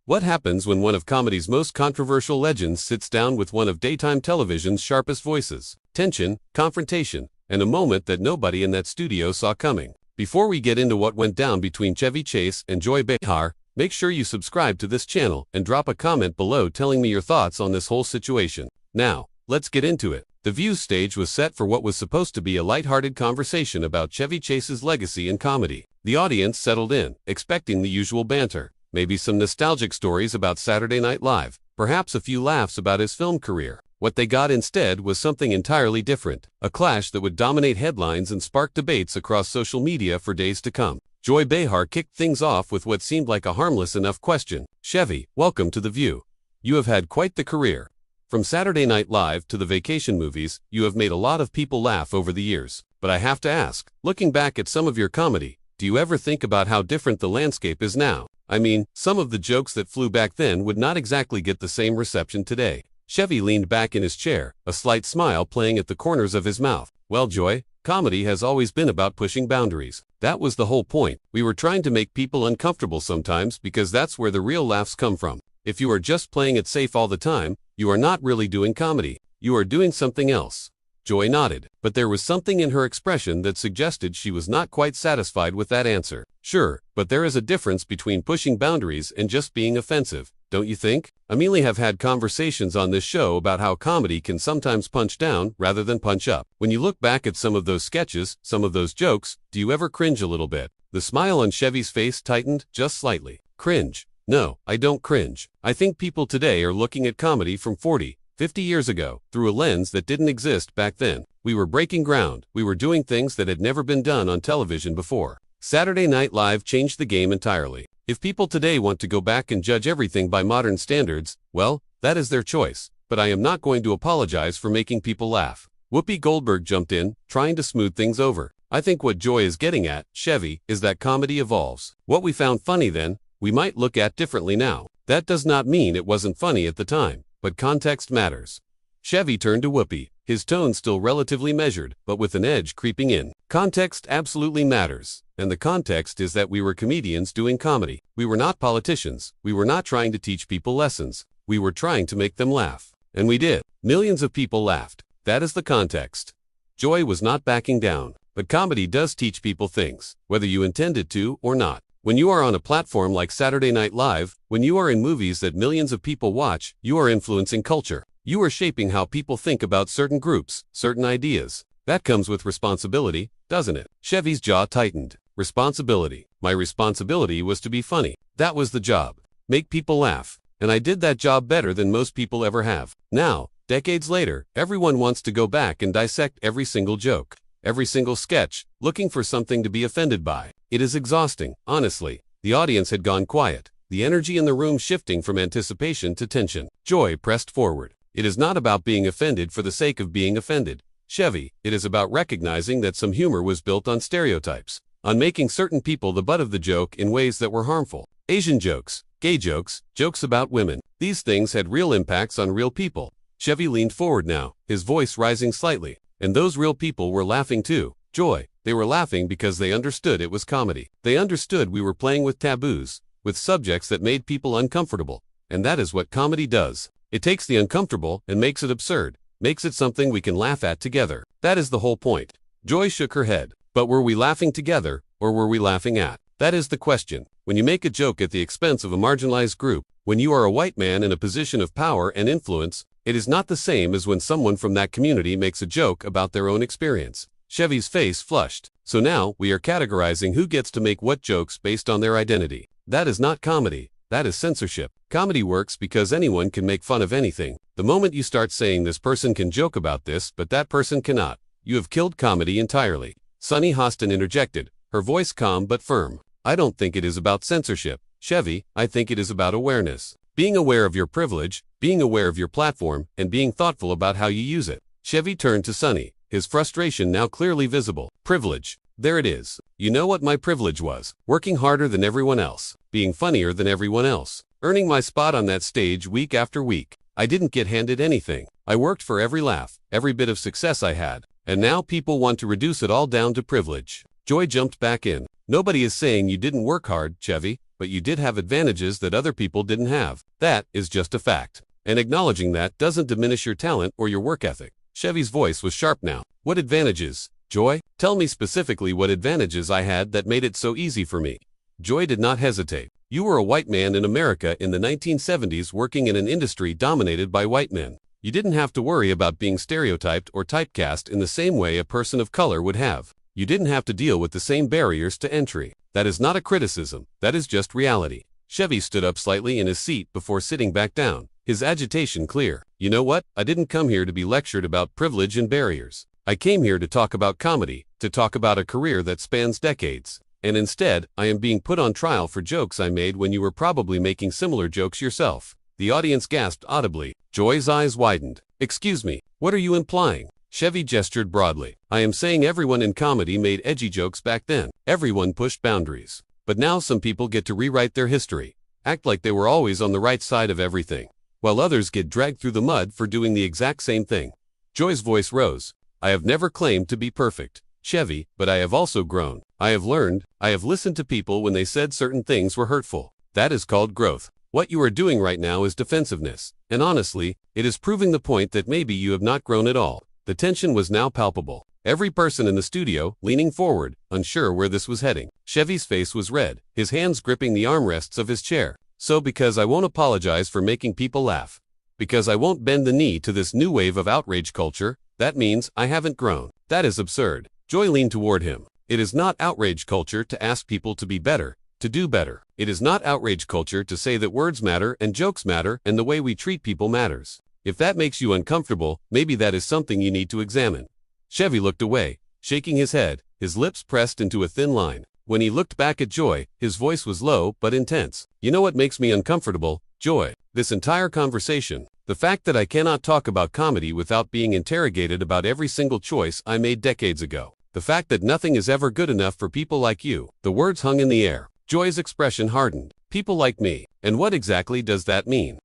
What happens when one of comedy's most controversial legends sits down with one of daytime television's sharpest voices? Tension, confrontation, and a moment that nobody in that studio saw coming. Before we get into what went down between Chevy Chase and Joy Behar, make sure you subscribe to this channel and drop a comment below telling me your thoughts on this whole situation. Now, let's get into it. The View's stage was set for what was supposed to be a lighthearted conversation about Chevy Chase's legacy in comedy. The audience settled in, expecting the usual banter. Maybe some nostalgic stories about Saturday Night Live, perhaps a few laughs about his film career. What they got instead was something entirely different, a clash that would dominate headlines and spark debates across social media for days to come. Joy Behar kicked things off with what seemed like a harmless enough question. "Chevy, welcome to The View. You have had quite the career. From Saturday Night Live to the vacation movies, you have made a lot of people laugh over the years. But I have to ask, looking back at some of your comedy, do you ever think about how different the landscape is now? I mean, some of the jokes that flew back then would not exactly get the same reception today." Chevy leaned back in his chair, a slight smile playing at the corners of his mouth. "Well, Joy, comedy has always been about pushing boundaries. That was the whole point. We were trying to make people uncomfortable sometimes because that's where the real laughs come from. If you are just playing it safe all the time, you are not really doing comedy. You are doing something else." Joy nodded, but there was something in her expression that suggested she was not quite satisfied with that answer. "Sure, but there is a difference between pushing boundaries and just being offensive, don't you think? Amelie have had conversations on this show about how comedy can sometimes punch down rather than punch up. When you look back at some of those sketches, some of those jokes, do you ever cringe a little bit?" The smile on Chevy's face tightened just slightly. "Cringe? No, I don't cringe. I think people today are looking at comedy from 40-50 years ago, through a lens that didn't exist back then. We were breaking ground, we were doing things that had never been done on television before. Saturday Night Live changed the game entirely. If people today want to go back and judge everything by modern standards, well, that is their choice, but I am not going to apologize for making people laugh." Whoopi Goldberg jumped in, trying to smooth things over. "I think what Joy is getting at, Chevy, is that comedy evolves. What we found funny then, we might look at differently now. That does not mean it wasn't funny at the time, but context matters." Chevy turned to Whoopi, his tone still relatively measured, but with an edge creeping in. "Context absolutely matters, and the context is that we were comedians doing comedy. We were not politicians. We were not trying to teach people lessons. We were trying to make them laugh. And we did. Millions of people laughed. That is the context." Joy was not backing down. "But comedy does teach people things, whether you intend it to or not. When you are on a platform like Saturday Night Live, when you are in movies that millions of people watch, you are influencing culture. You are shaping how people think about certain groups, certain ideas. That comes with responsibility, doesn't it?" Chevy's jaw tightened. "Responsibility. My responsibility was to be funny. That was the job. Make people laugh. And I did that job better than most people ever have. Now, decades later, everyone wants to go back and dissect every single joke, every single sketch, looking for something to be offended by. It is exhausting, honestly." The audience had gone quiet, the energy in the room shifting from anticipation to tension. Joy pressed forward. "It is not about being offended for the sake of being offended, Chevy. It is about recognizing that some humor was built on stereotypes, on making certain people the butt of the joke in ways that were harmful. Asian jokes, gay jokes, jokes about women. These things had real impacts on real people." Chevy leaned forward now, his voice rising slightly. "And those real people were laughing too, Joy. They were laughing because they understood it was comedy. They understood we were playing with taboos, with subjects that made people uncomfortable. And that is what comedy does. It takes the uncomfortable and makes it absurd, makes it something we can laugh at together. That is the whole point." Joy shook her head. "But were we laughing together, or were we laughing at? That is the question. When you make a joke at the expense of a marginalized group, when you are a white man in a position of power and influence, it is not the same as when someone from that community makes a joke about their own experience." Chevy's face flushed. "So now, we are categorizing who gets to make what jokes based on their identity. That is not comedy. That is censorship. Comedy works because anyone can make fun of anything. The moment you start saying this person can joke about this but that person cannot, you have killed comedy entirely." Sunny Hostin interjected, her voice calm but firm. "I don't think it is about censorship, Chevy. I think it is about awareness. Being aware of your privilege, being aware of your platform, and being thoughtful about how you use it." Chevy turned to Sunny, his frustration now clearly visible. "Privilege. There it is. You know what my privilege was? Working harder than everyone else, being funnier than everyone else, earning my spot on that stage week after week. I didn't get handed anything. I worked for every laugh, every bit of success I had. And now people want to reduce it all down to privilege." Joy jumped back in. "Nobody is saying you didn't work hard, Chevy, but you did have advantages that other people didn't have. That is just a fact. And acknowledging that doesn't diminish your talent or your work ethic. Chevy's voice was sharp now. What advantages? Joy, tell me specifically what advantages I had that made it so easy for me. Joy did not hesitate. You were a white man in America in the 1970s working in an industry dominated by white men. You didn't have to worry about being stereotyped or typecast in the same way a person of color would have. You didn't have to deal with the same barriers to entry. That is not a criticism, that is just reality. Chevy stood up slightly in his seat before sitting back down, his agitation clear. You know what? I didn't come here to be lectured about privilege and barriers. I came here to talk about comedy, to talk about a career that spans decades. And instead, I am being put on trial for jokes I made when you were probably making similar jokes yourself. The audience gasped audibly. Joy's eyes widened. Excuse me, what are you implying? Chevy gestured broadly. I am saying everyone in comedy made edgy jokes back then. Everyone pushed boundaries. But now some people get to rewrite their history, act like they were always on the right side of everything, while others get dragged through the mud for doing the exact same thing. Joy's voice rose. I have never claimed to be perfect, Chevy, but I have also grown. I have learned. I have listened to people when they said certain things were hurtful. That is called growth. What you are doing right now is defensiveness, and honestly, it is proving the point that maybe you have not grown at all. The tension was now palpable. Every person in the studio, leaning forward, unsure where this was heading. Chevy's face was red, his hands gripping the armrests of his chair. So because I won't apologize for making people laugh, because I won't bend the knee to this new wave of outrage culture, that means I haven't grown. That is absurd. Joy leaned toward him. It is not outrage culture to ask people to be better, to do better. It is not outrage culture to say that words matter and jokes matter and the way we treat people matters. If that makes you uncomfortable, maybe that is something you need to examine. Chevy looked away, shaking his head, his lips pressed into a thin line. When he looked back at Joy, his voice was low but intense. You know what makes me uncomfortable, Joy? This entire conversation. The fact that I cannot talk about comedy without being interrogated about every single choice I made decades ago. The fact that nothing is ever good enough for people like you. The words hung in the air. Joy's expression hardened. People like me. And what exactly does that mean?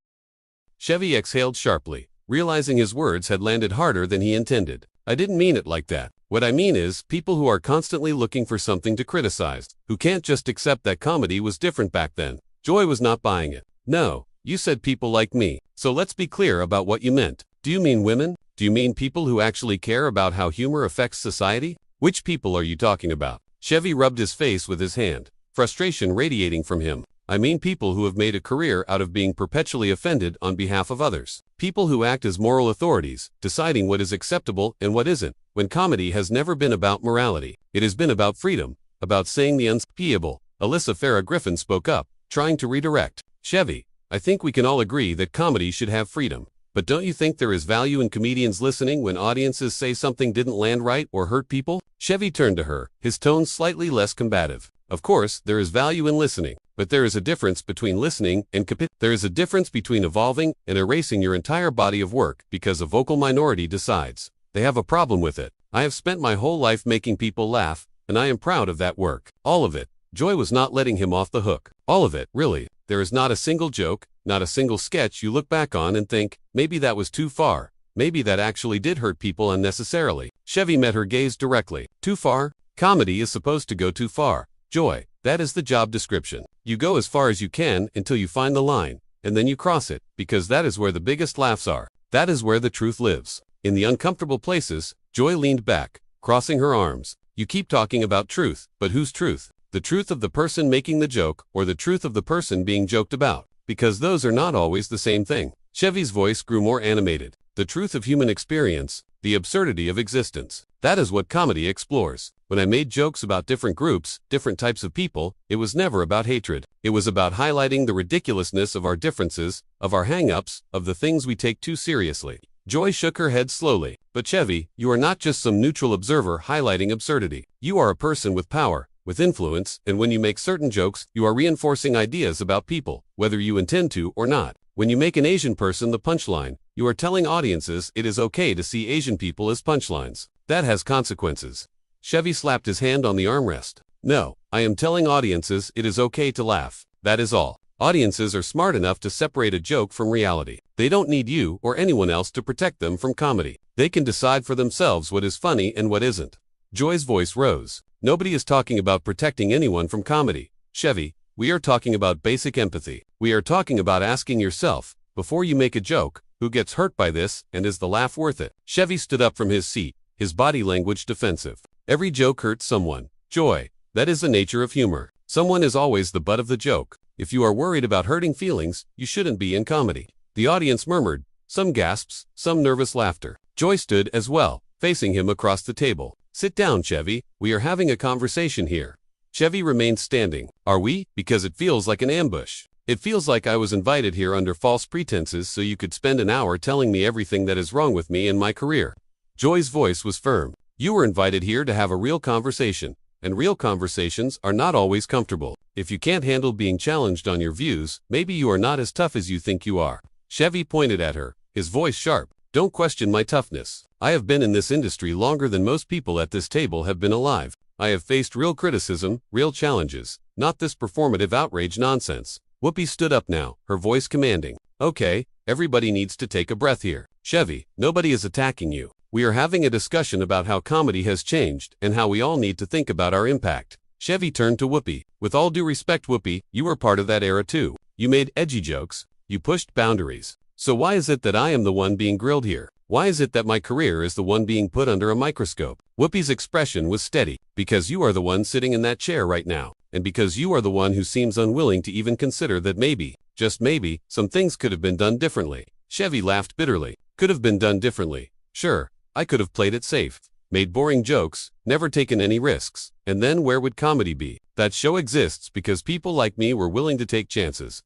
Chevy exhaled sharply, realizing his words had landed harder than he intended. I didn't mean it like that. What I mean is people who are constantly looking for something to criticize, who can't just accept that comedy was different back then. Joy was not buying it. No, you said people like me. So let's be clear about what you meant. Do you mean women? Do you mean people who actually care about how humor affects society? Which people are you talking about? Chevy rubbed his face with his hand, frustration radiating from him. I mean people who have made a career out of being perpetually offended on behalf of others. People who act as moral authorities, deciding what is acceptable and what isn't, when comedy has never been about morality. It has been about freedom, about saying the unspeakable. Alyssa Farah Griffin spoke up, trying to redirect. Chevy, I think we can all agree that comedy should have freedom. But don't you think there is value in comedians listening when audiences say something didn't land right or hurt people? Chevy turned to her, his tone slightly less combative. Of course, there is value in listening, but there is a difference between listening and There is a difference between evolving and erasing your entire body of work because a vocal minority decides they have a problem with it. I have spent my whole life making people laugh, and I am proud of that work. All of it. Joy was not letting him off the hook. All of it, really. There is not a single joke, not a single sketch you look back on and think, maybe that was too far. Maybe that actually did hurt people unnecessarily. Chevy met her gaze directly. Too far? Comedy is supposed to go too far. Joy, that is the job description. You go as far as you can until you find the line, and then you cross it, because that is where the biggest laughs are. That is where the truth lives. In the uncomfortable places, Joy leaned back, crossing her arms. You keep talking about truth, but whose truth? The truth of the person making the joke, or the truth of the person being joked about? Because those are not always the same thing. Chevy's voice grew more animated. The truth of human experience, the absurdity of existence. That is what comedy explores. When I made jokes about different groups, different types of people, it was never about hatred. It was about highlighting the ridiculousness of our differences, of our hang-ups, of the things we take too seriously. Joy shook her head slowly. But Chevy, you are not just some neutral observer highlighting absurdity. You are a person with power, with influence, and when you make certain jokes, you are reinforcing ideas about people, whether you intend to or not. When you make an Asian person the punchline, you are telling audiences it is okay to see Asian people as punchlines. That has consequences. Chevy slapped his hand on the armrest. No, I am telling audiences it is okay to laugh. That is all. Audiences are smart enough to separate a joke from reality. They don't need you or anyone else to protect them from comedy. They can decide for themselves what is funny and what isn't. Joy's voice rose. Nobody is talking about protecting anyone from comedy. Chevy, We are talking about basic empathy. We are talking about asking yourself, before you make a joke, who gets hurt by this, and is the laugh worth it? Chevy stood up from his seat, his body language defensive. Every joke hurts someone. Joy. That is the nature of humor. Someone is always the butt of the joke. If you are worried about hurting feelings, you shouldn't be in comedy. The audience murmured, some gasps, some nervous laughter. Joy stood as well, facing him across the table. Sit down, Chevy. We are having a conversation here. Chevy remained standing. Are we? Because it feels like an ambush. It feels like I was invited here under false pretenses so you could spend an hour telling me everything that is wrong with me and my career. Joy's voice was firm. You were invited here to have a real conversation, and real conversations are not always comfortable. If you can't handle being challenged on your views, maybe you are not as tough as you think you are. Chevy pointed at her, his voice sharp. Don't question my toughness. I have been in this industry longer than most people at this table have been alive. I have faced real criticism, real challenges, not this performative outrage nonsense. Whoopi stood up now, her voice commanding. Okay, everybody needs to take a breath here. Chevy, nobody is attacking you. We are having a discussion about how comedy has changed and how we all need to think about our impact. Chevy turned to Whoopi. With all due respect, Whoopi, you were part of that era too. You made edgy jokes. You pushed boundaries. So why is it that I am the one being grilled here? Why is it that my career is the one being put under a microscope? Whoopi's expression was steady. Because you are the one sitting in that chair right now. And because you are the one who seems unwilling to even consider that maybe, just maybe, some things could have been done differently. Chevy laughed bitterly. Could have been done differently. Sure, I could have played it safe, made boring jokes, never taken any risks. And then where would comedy be? That show exists because people like me were willing to take chances.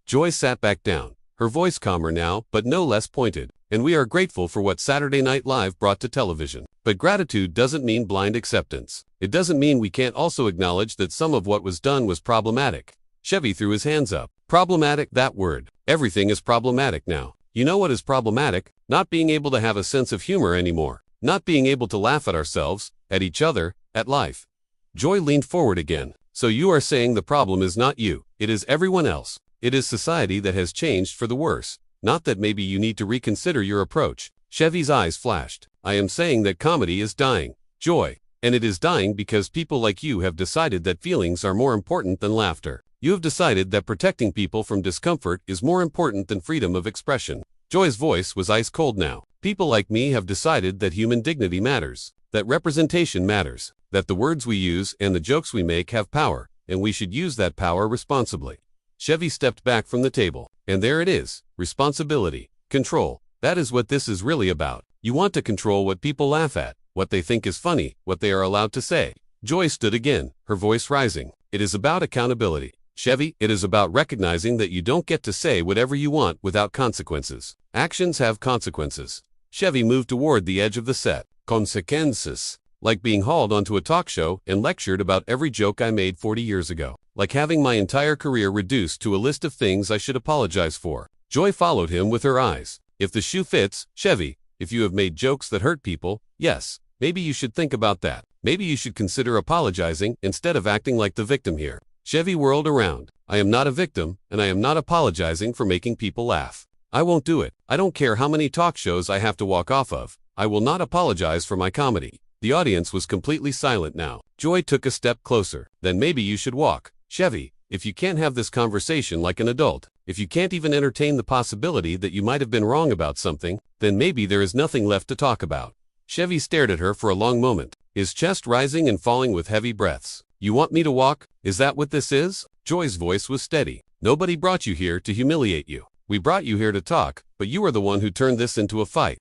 Joy sat back down, her voice calmer now, but no less pointed. And we are grateful for what Saturday Night Live brought to television. But gratitude doesn't mean blind acceptance. It doesn't mean we can't also acknowledge that some of what was done was problematic. Chevy threw his hands up. Problematic, that word. Everything is problematic now. You know what is problematic? Not being able to have a sense of humor anymore. Not being able to laugh at ourselves, at each other, at life. Joy leaned forward again. So you are saying the problem is not you. It is everyone else. It is society that has changed for the worse. Not that maybe you need to reconsider your approach. Chevy's eyes flashed. I am saying that comedy is dying. Joy. And it is dying because people like you have decided that feelings are more important than laughter. You have decided that protecting people from discomfort is more important than freedom of expression. Joy's voice was ice cold now. People like me have decided that human dignity matters, that representation matters, that the words we use and the jokes we make have power, and we should use that power responsibly. Chevy stepped back from the table. And there it is. Responsibility. Control. That is what this is really about. You want to control what people laugh at, what they think is funny, what they are allowed to say. Joy stood again, her voice rising. It is about accountability. Chevy, it is about recognizing that you don't get to say whatever you want without consequences. Actions have consequences. Chevy moved toward the edge of the set. Consequences. Like being hauled onto a talk show and lectured about every joke I made 40 years ago. Like having my entire career reduced to a list of things I should apologize for. Joy followed him with her eyes. If the shoe fits, Chevy, if you have made jokes that hurt people, yes, maybe you should think about that. Maybe you should consider apologizing instead of acting like the victim here. Chevy whirled around. I am not a victim, and I am not apologizing for making people laugh. I won't do it. I don't care how many talk shows I have to walk off of. I will not apologize for my comedy. The audience was completely silent now. Joy took a step closer. Then maybe you should walk. Chevy, if you can't have this conversation like an adult, if you can't even entertain the possibility that you might have been wrong about something, then maybe there is nothing left to talk about. Chevy stared at her for a long moment, his chest rising and falling with heavy breaths. You want me to walk? Is that what this is? Joy's voice was steady. Nobody brought you here to humiliate you. We brought you here to talk, but you are the one who turned this into a fight.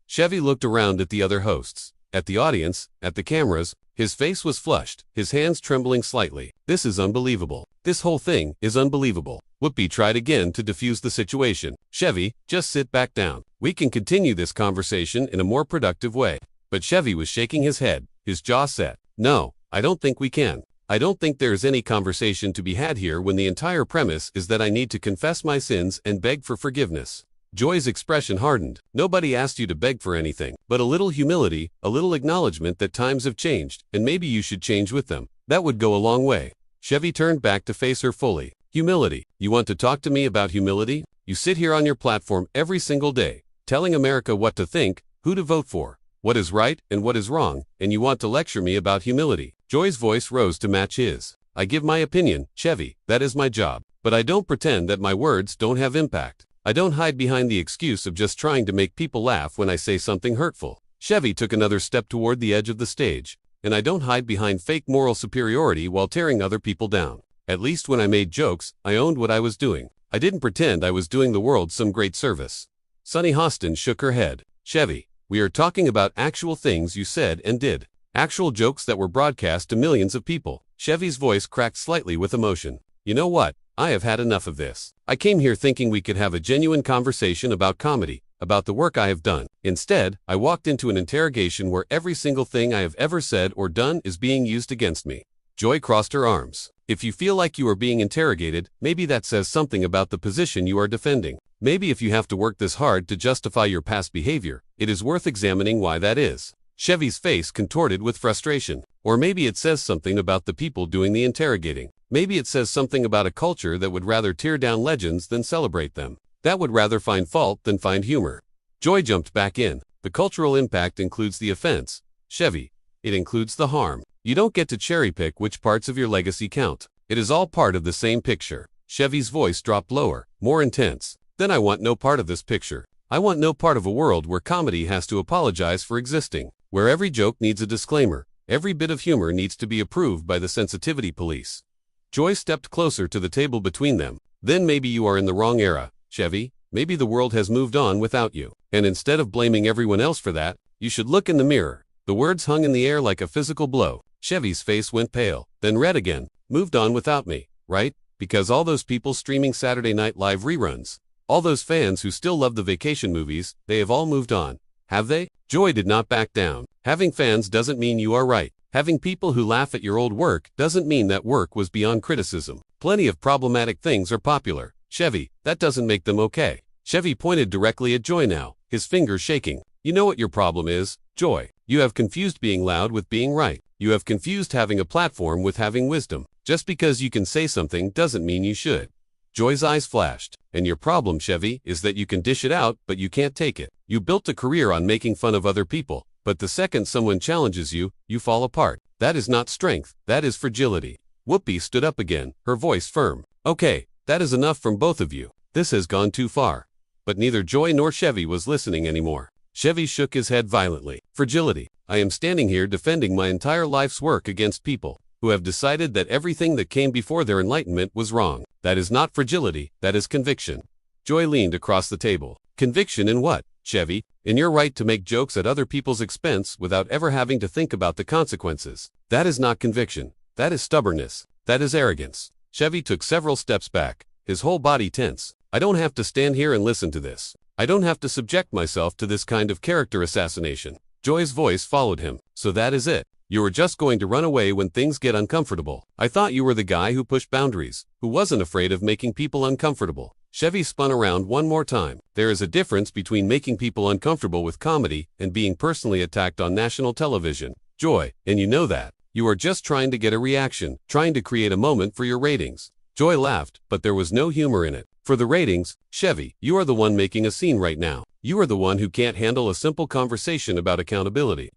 Chevy looked around at the other hosts, at the audience, at the cameras. His face was flushed, his hands trembling slightly. This is unbelievable. This whole thing is unbelievable. Whoopi tried again to defuse the situation. Chevy, just sit back down. We can continue this conversation in a more productive way. But Chevy was shaking his head, his jaw set. No, I don't think we can. I don't think there is any conversation to be had here when the entire premise is that I need to confess my sins and beg for forgiveness. Joy's expression hardened. Nobody asked you to beg for anything, but a little humility, a little acknowledgement that times have changed, and maybe you should change with them. That would go a long way. Chevy turned back to face her fully. Humility. You want to talk to me about humility? You sit here on your platform every single day, telling America what to think, who to vote for, what is right and what is wrong, and you want to lecture me about humility. Joy's voice rose to match his. I give my opinion, Chevy, that is my job. But I don't pretend that my words don't have impact. I don't hide behind the excuse of just trying to make people laugh when I say something hurtful. Chevy took another step toward the edge of the stage. And I don't hide behind fake moral superiority while tearing other people down. At least when I made jokes, I owned what I was doing. I didn't pretend I was doing the world some great service. Sunny Hostin shook her head. Chevy, we are talking about actual things you said and did. Actual jokes that were broadcast to millions of people. Chevy's voice cracked slightly with emotion. You know what? I have had enough of this. I came here thinking we could have a genuine conversation about comedy, about the work I have done. Instead, I walked into an interrogation where every single thing I have ever said or done is being used against me. Joy crossed her arms. If you feel like you are being interrogated, maybe that says something about the position you are defending. Maybe if you have to work this hard to justify your past behavior, it is worth examining why that is. Chevy's face contorted with frustration. Or maybe it says something about the people doing the interrogating. Maybe it says something about a culture that would rather tear down legends than celebrate them. That would rather find fault than find humor. Joy jumped back in. The cultural impact includes the offense. Chevy, it includes the harm. You don't get to cherry-pick which parts of your legacy count. It is all part of the same picture. Chevy's voice dropped lower, more intense. Then I want no part of this picture. I want no part of a world where comedy has to apologize for existing, where every joke needs a disclaimer, every bit of humor needs to be approved by the sensitivity police. Joy stepped closer to the table between them. Then maybe you are in the wrong era, Chevy. Maybe the world has moved on without you. And instead of blaming everyone else for that, you should look in the mirror. The words hung in the air like a physical blow. Chevy's face went pale, then red again. Moved on without me, right? Because all those people streaming Saturday Night Live reruns, all those fans who still love the vacation movies, they have all moved on. Have they? Joy did not back down. Having fans doesn't mean you are right. Having people who laugh at your old work doesn't mean that work was beyond criticism. Plenty of problematic things are popular. Chevy, that doesn't make them okay. Chevy pointed directly at Joy now, his fingers shaking. You know what your problem is, Joy. You have confused being loud with being right. You have confused having a platform with having wisdom. Just because you can say something doesn't mean you should. Joy's eyes flashed. And your problem, Chevy, is that you can dish it out, but you can't take it. You built a career on making fun of other people, but the second someone challenges you, you fall apart. That is not strength, that is fragility. Whoopi stood up again, her voice firm. Okay, that is enough from both of you. This has gone too far. But neither Joy nor Chevy was listening anymore. Chevy shook his head violently. Fragility. I am standing here defending my entire life's work against people who have decided that everything that came before their enlightenment was wrong. That is not fragility, that is conviction. Joy leaned across the table. Conviction in what, Chevy? In your right to make jokes at other people's expense without ever having to think about the consequences. That is not conviction. That is stubbornness. That is arrogance. Chevy took several steps back, his whole body tense. I don't have to stand here and listen to this. I don't have to subject myself to this kind of character assassination. Joy's voice followed him. So that is it. You were just going to run away when things get uncomfortable. I thought you were the guy who pushed boundaries, who wasn't afraid of making people uncomfortable. Chevy spun around one more time. There is a difference between making people uncomfortable with comedy and being personally attacked on national television. Joy, and you know that. You are just trying to get a reaction, trying to create a moment for your ratings. Joy laughed, but there was no humor in it. For the ratings, Chevy, you are the one making a scene right now. You are the one who can't handle a simple conversation about accountability.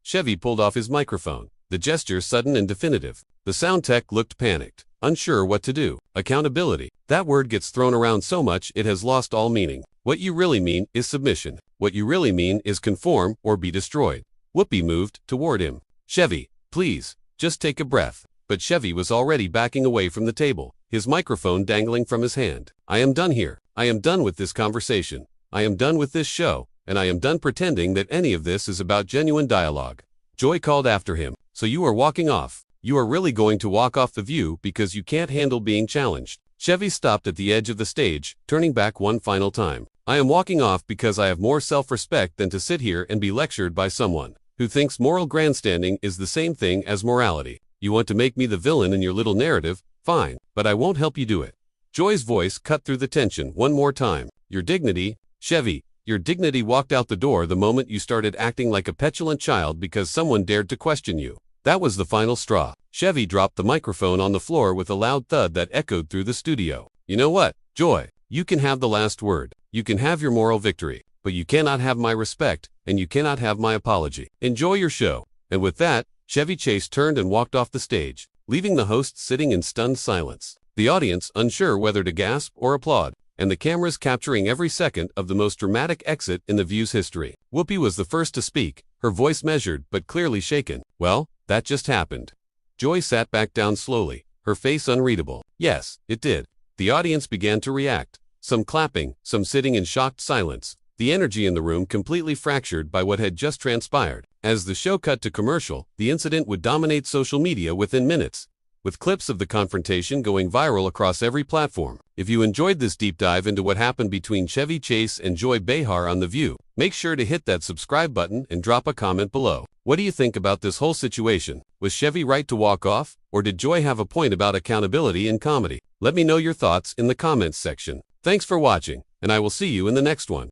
Chevy pulled off his microphone, the gesture sudden and definitive. The sound tech looked panicked, unsure what to do. Accountability. That word gets thrown around so much it has lost all meaning. What you really mean is submission. What you really mean is conform or be destroyed. Whoopi moved toward him. Chevy, please, just take a breath. But Chevy was already backing away from the table, his microphone dangling from his hand. I am done here. I am done with this conversation. I am done with this show. And I am done pretending that any of this is about genuine dialogue. Joy called after him. So you are walking off. You are really going to walk off the view because you can't handle being challenged. Chevy stopped at the edge of the stage, turning back one final time. I am walking off because I have more self-respect than to sit here and be lectured by someone who thinks moral grandstanding is the same thing as morality. You want to make me the villain in your little narrative? Fine, but I won't help you do it. Joy's voice cut through the tension one more time. Your dignity, Chevy. Your dignity walked out the door the moment you started acting like a petulant child because someone dared to question you. That was the final straw. Chevy dropped the microphone on the floor with a loud thud that echoed through the studio. You know what, Joy? You can have the last word. You can have your moral victory. But you cannot have my respect, and you cannot have my apology. Enjoy your show. And with that, Chevy Chase turned and walked off the stage. leaving the host sitting in stunned silence. The audience unsure whether to gasp or applaud, and the cameras capturing every second of the most dramatic exit in the View's history. Whoopi was the first to speak, her voice measured but clearly shaken. "Well, that just happened." Joy sat back down slowly, her face unreadable. "Yes, it did." The audience began to react, some clapping, some sitting in shocked silence, the energy in the room completely fractured by what had just transpired. As the show cut to commercial, the incident would dominate social media within minutes, with clips of the confrontation going viral across every platform. If you enjoyed this deep dive into what happened between Chevy Chase and Joy Behar on The View, make sure to hit that subscribe button and drop a comment below. What do you think about this whole situation? Was Chevy right to walk off, or did Joy have a point about accountability in comedy? Let me know your thoughts in the comments section. Thanks for watching, and I will see you in the next one.